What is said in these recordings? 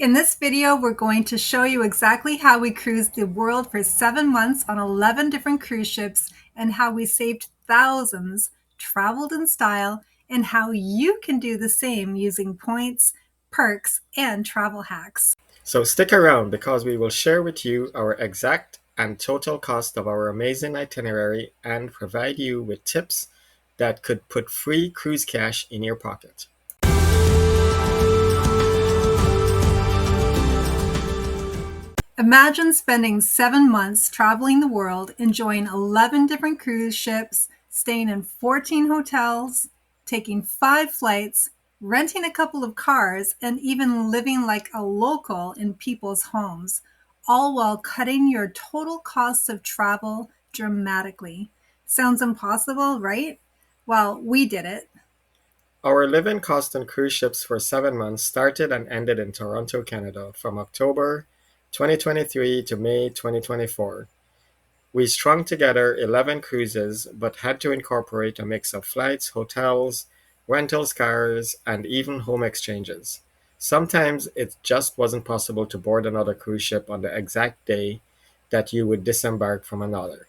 In this video, we're going to show you exactly how we cruised the world for 7 months on 11 different cruise ships and how we saved thousands, traveled in style, and how you can do the same using points, perks, and travel hacks. So stick around because we will share with you our exact and total cost of our amazing itinerary and provide you with tips that could put free cruise cash in your pocket. Imagine spending 7 months traveling the world, enjoying 11 different cruise ships, staying in 14 hotels, taking 5 flights, renting a couple of cars, and even living like a local in people's homes, all while cutting your total costs of travel dramatically. Sounds impossible, right? Well, we did it. Our living cost on cruise ships for 7 months started and ended in Toronto, Canada from October 2023 to May 2024. We strung together 11 cruises but had to incorporate a mix of flights, hotels, rentals cars, and even home exchanges. Sometimes it just wasn't possible to board another cruise ship on the exact day that you would disembark from another.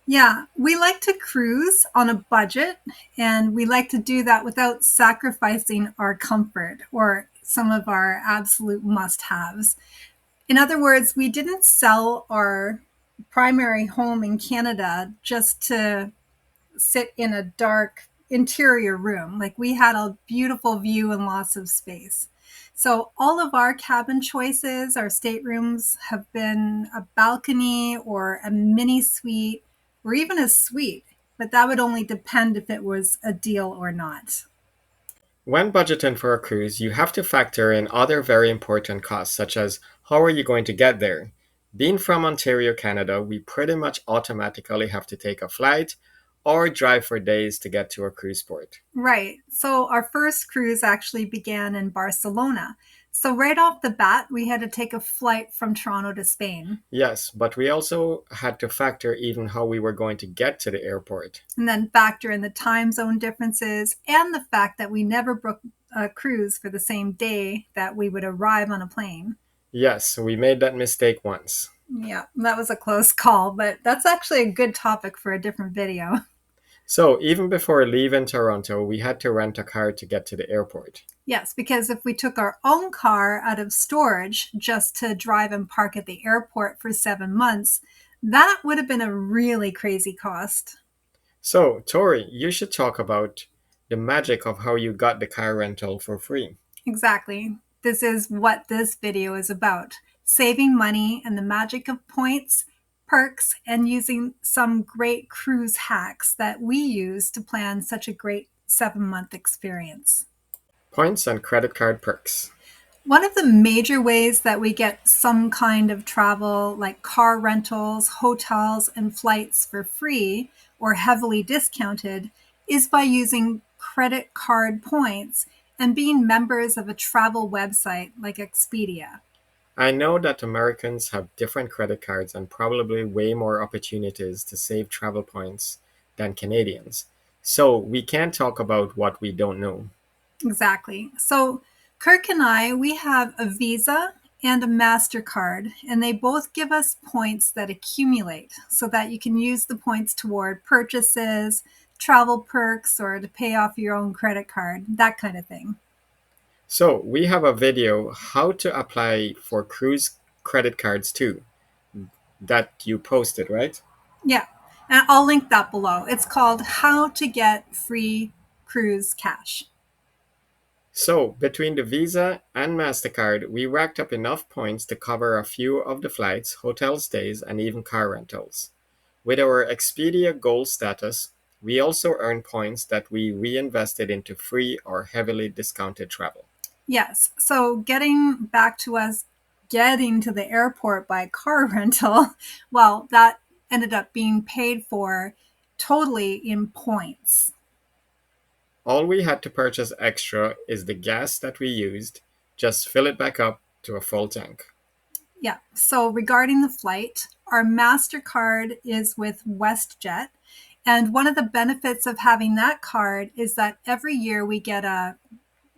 Yeah, we like to cruise on a budget, and we like to do that without sacrificing our comfort or some of our absolute must haves. In other words, we didn't sell our primary home in Canada just to sit in a dark interior room. Like, we had a beautiful view and lots of space. So all of our cabin choices, our staterooms, have been a balcony or a mini suite or even a suite, but that would only depend if it was a deal or not. When budgeting for a cruise, you have to factor in other very important costs, such as how are you going to get there? Being from Ontario, Canada, we pretty much automatically have to take a flight or drive for days to get to a cruise port. Right. So our first cruise actually began in Barcelona. So right off the bat, we had to take a flight from Toronto to Spain Yes, but we also had to factor even how we were going to get to the airport. and then factor in the time zone differences and the fact that we never booked a cruise for the same day that we would arrive on a plane. Yes, we made that mistake once. Yeah, that was a close call, but that's actually a good topic for a different video. So even before leaving Toronto, we had to rent a car to get to the airport. Yes, because if we took our own car out of storage just to drive and park at the airport for 7 months, that would have been a really crazy cost. So, Tori, you should talk about the magic of how you got the car rental for free. Exactly. This is what this video is about: saving money and the magic of points, perks, and using some great cruise hacks that we use to plan such a great 7 month experience. Points and credit card perks. One of the major ways that we get some kind of travel, like car rentals, hotels, and flights for free or heavily discounted, is by using credit card points and being members of a travel website like Expedia. I know that Americans have different credit cards and probably way more opportunities to save travel points than Canadians. So we can't talk about what we don't know. Exactly. So, Kirk and I, we have a Visa and a MasterCard, and they both give us points that accumulate so that you can use the points toward purchases, travel perks, or to pay off your own credit card, that kind of thing. So we have a video how to apply for cruise credit cards too that you posted, right? Yeah. And I'll link that below. It's called How to Get Free Cruise Cash. So, between the Visa and MasterCard, we racked up enough points to cover a few of the flights, hotel stays, and even car rentals. With our Expedia Gold status, we also earned points that we reinvested into free or heavily discounted travel. Yes. So getting back to us getting to the airport by car rental, well, that ended up being paid for totally in points. All we had to purchase extra is the gas that we used, just fill it back up to a full tank. Yeah. So regarding the flight, our MasterCard is with WestJet. And one of the benefits of having that card is that every year we get a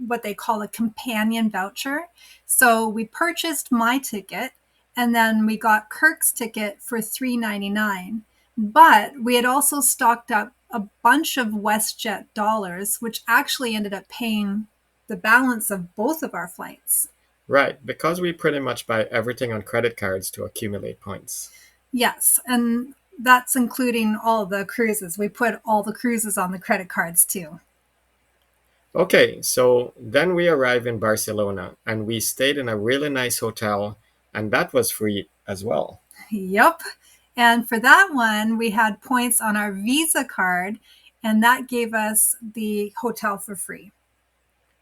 what they call a Companion Voucher. So we purchased my ticket, and then we got Kirk's ticket for $3.99. But we had also stocked up a bunch of WestJet dollars, which actually ended up paying the balance of both of our flights. Right, because we pretty much buy everything on credit cards to accumulate points. Yes, and that's including all the cruises. We put all the cruises on the credit cards too. Okay, so then we arrived in Barcelona and we stayed in a really nice hotel, and that was free as well. Yep. And for that one, we had points on our Visa card, and that gave us the hotel for free.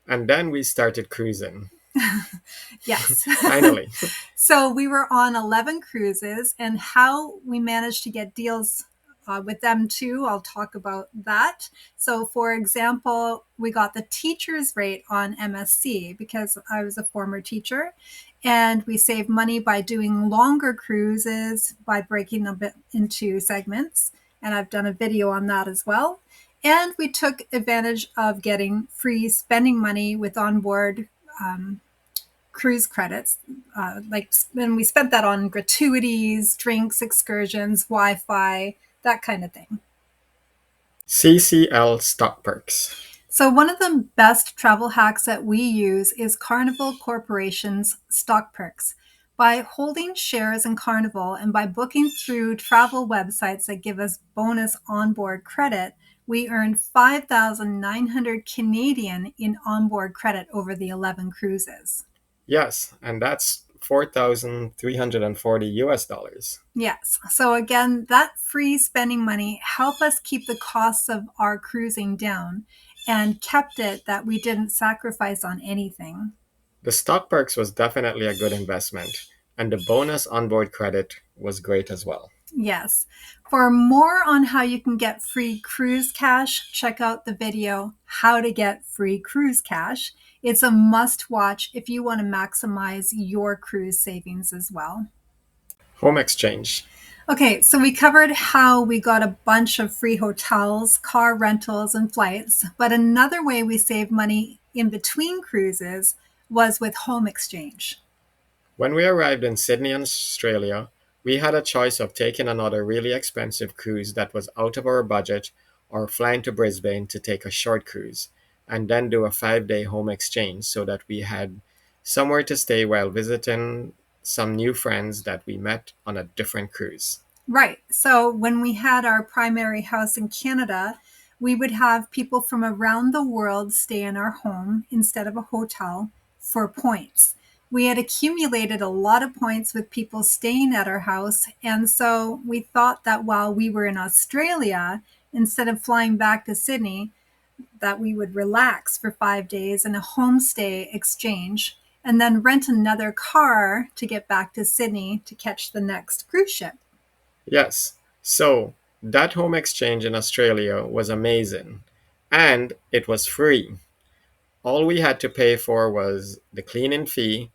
And then we started cruising. Yes. Finally. So we were on 11 cruises, and how we managed to get deals with them too, I'll talk about that. So, for example, we got the teacher's rate on MSC because I was a former teacher, and we saved money by doing longer cruises by breaking them into segments. And I've done a video on that as well. And we took advantage of getting free spending money with onboard cruise credits. And we spent that on gratuities, drinks, excursions, Wi-Fi, that kind of thing. CCL stock perks. So one of the best travel hacks that we use is Carnival Corporation's stock perks. By holding shares in Carnival and by booking through travel websites that give us bonus onboard credit, we earned 5,900 Canadian in onboard credit over the 11 cruises. Yes, and that's 4,340 US dollars. Yes. So again, that free spending money helped us keep the costs of our cruising down and kept it that we didn't sacrifice on anything. The stock perks was definitely a good investment, and the bonus onboard credit was great as well. Yes. For more on how you can get free cruise cash, check out the video, How to Get Free Cruise Cash. It's a must watch if you want to maximize your cruise savings as well. Home exchange. Okay, so we covered how we got a bunch of free hotels, car rentals, and flights. But another way we saved money in between cruises was with home exchange. When we arrived in Sydney, Australia, we had a choice of taking another really expensive cruise that was out of our budget or flying to Brisbane to take a short cruise and then do a 5-day home exchange so that we had somewhere to stay while visiting some new friends that we met on a different cruise. Right. So when we had our primary house in Canada, we would have people from around the world stay in our home instead of a hotel for points. We had accumulated a lot of points with people staying at our house. And so we thought that while we were in Australia, instead of flying back to Sydney, that we would relax for 5 days in a homestay exchange and then rent another car to get back to Sydney to catch the next cruise ship. Yes, so that home exchange in Australia was amazing and it was free. All we had to pay for was the cleaning fee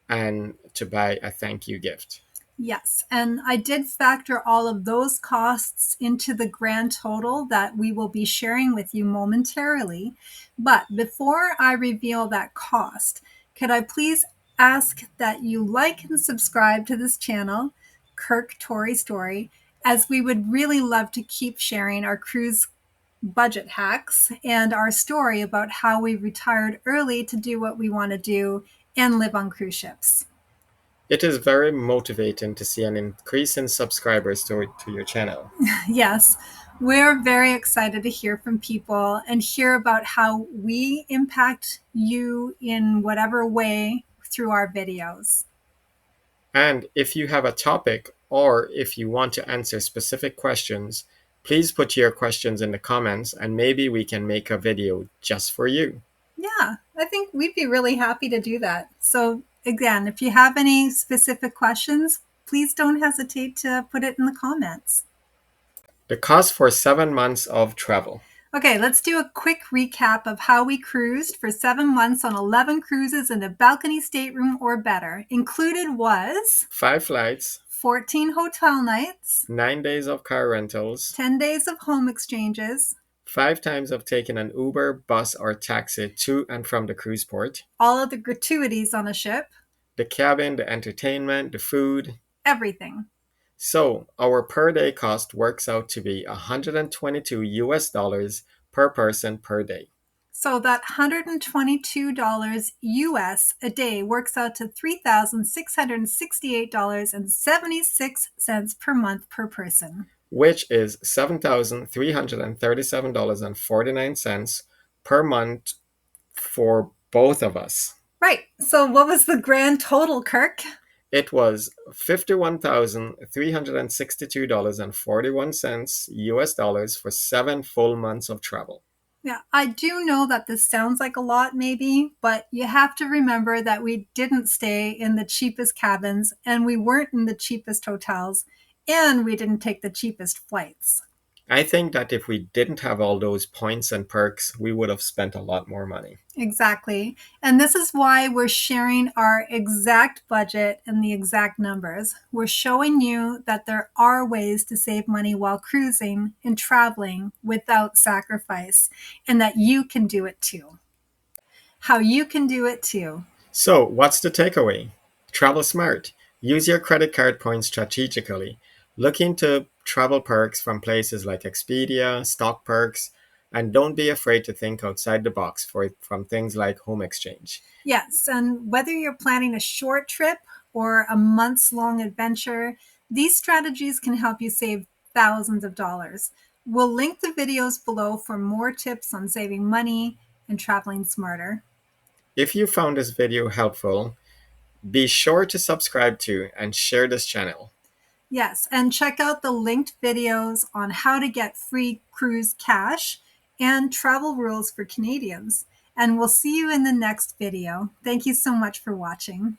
and to buy a thank you gift. Yes, and I did factor all of those costs into the grand total that we will be sharing with you momentarily. But before I reveal that cost, could I please ask that you like and subscribe to this channel, KirkToriStory, as we would really love to keep sharing our cruise budget hacks and our story about how we retired early to do what we want to do and live on cruise ships. It is very motivating to see an increase in subscribers to your channel. Yes, we're very excited to hear from people and hear about how we impact you in whatever way through our videos. And if you have a topic or if you want to answer specific questions, please put your questions in the comments and maybe we can make a video just for you. Yeah, I think we'd be really happy to do that. So again, if you have any specific questions, please don't hesitate to put it in the comments. The cost for 7 months of travel. Okay, let's do a quick recap of how we cruised for 7 months on 11 cruises in a balcony stateroom or better. Included was 5 flights, 14 hotel nights, 9 days of car rentals, 10 days of home exchanges, 5 times of taking an Uber, bus, or taxi to and from the cruise port, all of the gratuities on a ship, the cabin, the entertainment, the food. everything. So our per day cost works out to be 122 US dollars per person per day. So that $122 US a day works out to $3,668.76 per month per person. Which is $7,337.49 per month for both of us. Right. So what was the grand total, Kirk? It was $51,362.41 US dollars for 7 full months of travel. Yeah, I do know that this sounds like a lot, maybe, but you have to remember that we didn't stay in the cheapest cabins and we weren't in the cheapest hotels and we didn't take the cheapest flights. I think that if we didn't have all those points and perks, we would have spent a lot more money. Exactly. And this is why we're sharing our exact budget and the exact numbers. We're showing you that there are ways to save money while cruising and traveling without sacrifice, and that you can do it too. How you can do it too. So, what's the takeaway? Travel smart. Use your credit card points strategically. Look into travel perks from places like Expedia, stock perks, and don't be afraid to think outside the box from things like home exchange. Yes, and whether you're planning a short trip or a months long adventure, these strategies can help you save thousands of dollars. We'll link the videos below for more tips on saving money and traveling smarter. If you found this video helpful, be sure to subscribe to and share this channel. Yes, and check out the linked videos on how to get free cruise cash and travel rules for Canadians. And we'll see you in the next video. Thank you so much for watching.